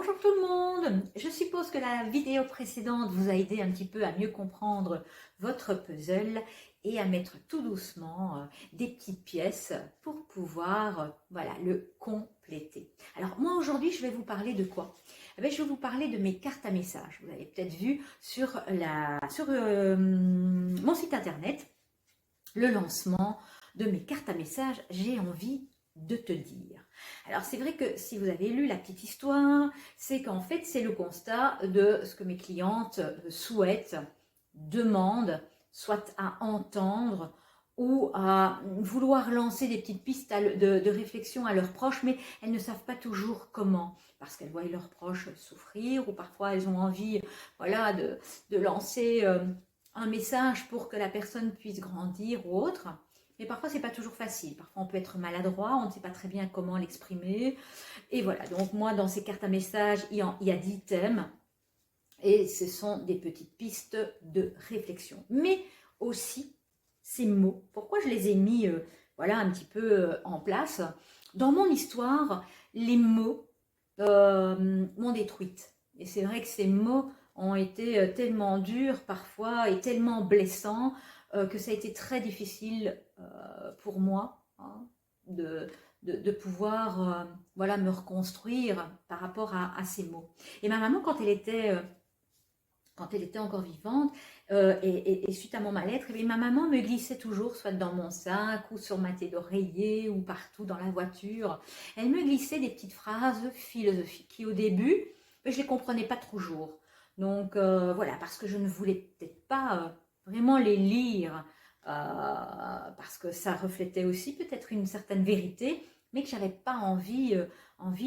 Bonjour tout le monde. Je suppose que la vidéo précédente vous a aidé un petit peu à mieux comprendre votre puzzle et à mettre tout doucement des petites pièces pour pouvoir voilà, le compléter. Alors moi aujourd'hui je vais vous parler de quoi? Je vais vous parler de mes cartes à messages. Vous avez peut-être vu sur mon site internet le lancement de mes cartes à messages. J'ai envie de te dire. Alors c'est vrai que si vous avez lu la petite histoire, c'est qu'en fait c'est le constat de ce que mes clientes souhaitent, demandent, soit à entendre ou à vouloir lancer des petites pistes de réflexion à leurs proches, mais elles ne savent pas toujours comment, parce qu'elles voient leurs proches souffrir, ou parfois elles ont envie voilà, de lancer un message pour que la personne puisse grandir ou autre. Mais parfois, c'est pas toujours facile. Parfois, on peut être maladroit, on ne sait pas très bien comment l'exprimer. Et voilà, donc moi, dans ces cartes à messages, il y a 10 thèmes. Et ce sont des petites pistes de réflexion. Mais aussi, ces mots. Pourquoi je les ai mis voilà, un petit peu en place? Dans mon histoire, les mots m'ont détruite. Et c'est vrai que ces mots ont été tellement durs parfois et tellement blessants que ça a été très difficile pour moi hein, de pouvoir voilà, me reconstruire par rapport à ces mots. Et ma maman, quand elle était encore vivante, et suite à mon mal-être, ma maman me glissait toujours, soit dans mon sac, ou sur ma tête d'oreiller, ou partout dans la voiture. Elle me glissait des petites phrases philosophiques qui, au début, je ne les comprenais pas toujours. Donc voilà, parce que je ne voulais peut-être pas vraiment les lire, parce que ça reflétait aussi peut-être une certaine vérité, mais que je n'avais pas envie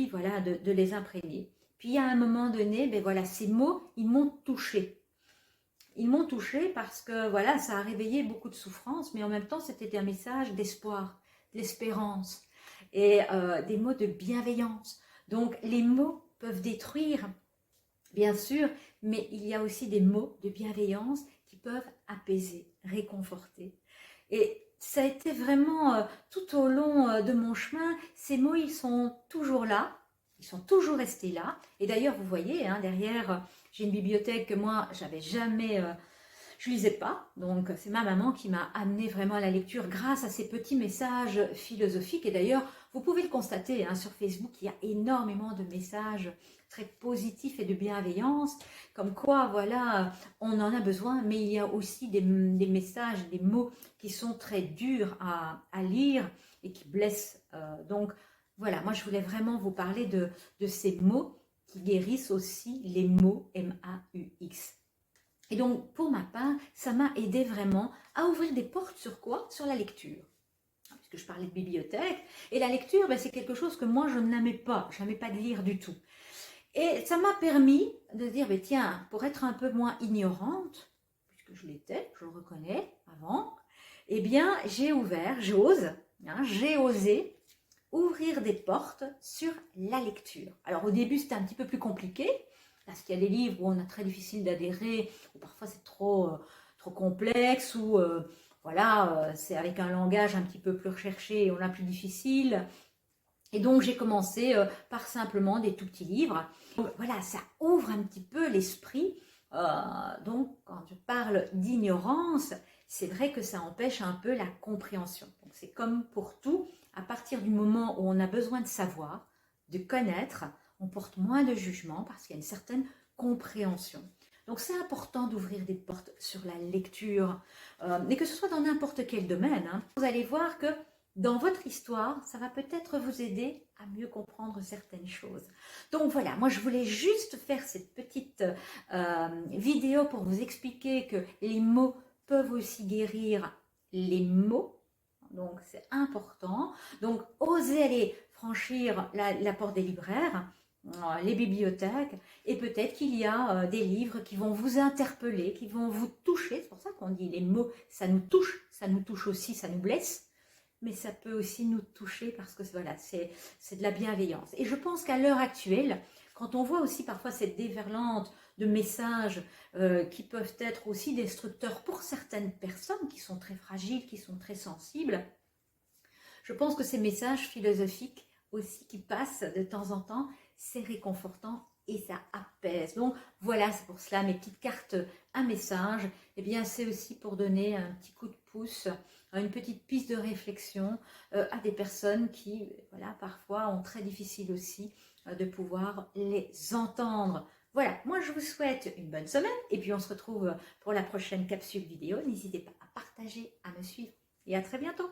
voilà, de les imprégner. Puis à un moment donné, ben voilà, ces mots, ils m'ont touchée. Ils m'ont touchée parce que voilà, ça a réveillé beaucoup de souffrance, mais en même temps, c'était un message d'espoir, d'espérance et des mots de bienveillance. Donc les mots peuvent détruire, bien sûr, mais il y a aussi des mots de bienveillance qui peuvent apaiser, réconforter. Et ça a été vraiment tout au long de mon chemin, ces mots, ils sont toujours là, ils sont toujours restés là. Et d'ailleurs, vous voyez, hein, derrière, j'ai une bibliothèque que moi, j'avais jamais, je lisais pas. Donc, c'est ma maman qui m'a amené vraiment à la lecture grâce à ces petits messages philosophiques. Et d'ailleurs, vous pouvez le constater hein, sur Facebook, il y a énormément de messages très positifs et de bienveillance, comme quoi, voilà, on en a besoin, mais il y a aussi des messages, des mots qui sont très durs à lire et qui blessent. Donc, voilà, moi, je voulais vraiment vous parler de ces mots qui guérissent aussi les mots M-A-U-X. Et donc, pour ma part, ça m'a aidé vraiment à ouvrir des portes sur quoi? Sur la lecture. Puisque je parlais de bibliothèque. Et la lecture, ben, c'est quelque chose que moi, je n'aimais pas. Je n'aimais pas de lire du tout. Et ça m'a permis de dire, ben, tiens, pour être un peu moins ignorante, puisque je l'étais, je le reconnais avant, eh bien, j'ai osé ouvrir des portes sur la lecture. Alors, au début, c'était un petit peu plus compliqué, parce qu'il y a des livres où on a très difficile d'adhérer, ou parfois c'est trop complexe, ou voilà, c'est avec un langage un petit peu plus recherché et on a plus difficile. Et donc j'ai commencé par simplement des tout petits livres. Donc, voilà, ça ouvre un petit peu l'esprit. Donc quand je parle d'ignorance, c'est vrai que ça empêche un peu la compréhension. Donc c'est comme pour tout, à partir du moment où on a besoin de savoir, de connaître, on porte moins de jugement parce qu'il y a une certaine compréhension. Donc c'est important d'ouvrir des portes sur la lecture, et que ce soit dans n'importe quel domaine. Hein. Vous allez voir que dans votre histoire, ça va peut-être vous aider à mieux comprendre certaines choses. Donc voilà, moi je voulais juste faire cette petite vidéo pour vous expliquer que les mots peuvent aussi guérir les mots. Donc c'est important. Donc osez aller franchir la porte des libraires, les bibliothèques, et peut-être qu'il y a des livres qui vont vous interpeller, qui vont vous toucher. C'est pour ça qu'on dit les mots, ça nous touche aussi, ça nous blesse. Mais ça peut aussi nous toucher parce que voilà, c'est de la bienveillance. Et je pense qu'à l'heure actuelle, quand on voit aussi parfois cette déferlante de messages qui peuvent être aussi destructeurs pour certaines personnes qui sont très fragiles, qui sont très sensibles, je pense que ces messages philosophiques aussi qui passent de temps en temps, c'est réconfortant et ça apaise. Donc voilà, c'est pour cela mes petites cartes à message. Eh bien, c'est aussi pour donner un petit coup de pouce, une petite piste de réflexion à des personnes qui, voilà, parfois ont très difficile aussi de pouvoir les entendre. Voilà, moi je vous souhaite une bonne semaine et puis on se retrouve pour la prochaine capsule vidéo. N'hésitez pas à partager, à me suivre et à très bientôt.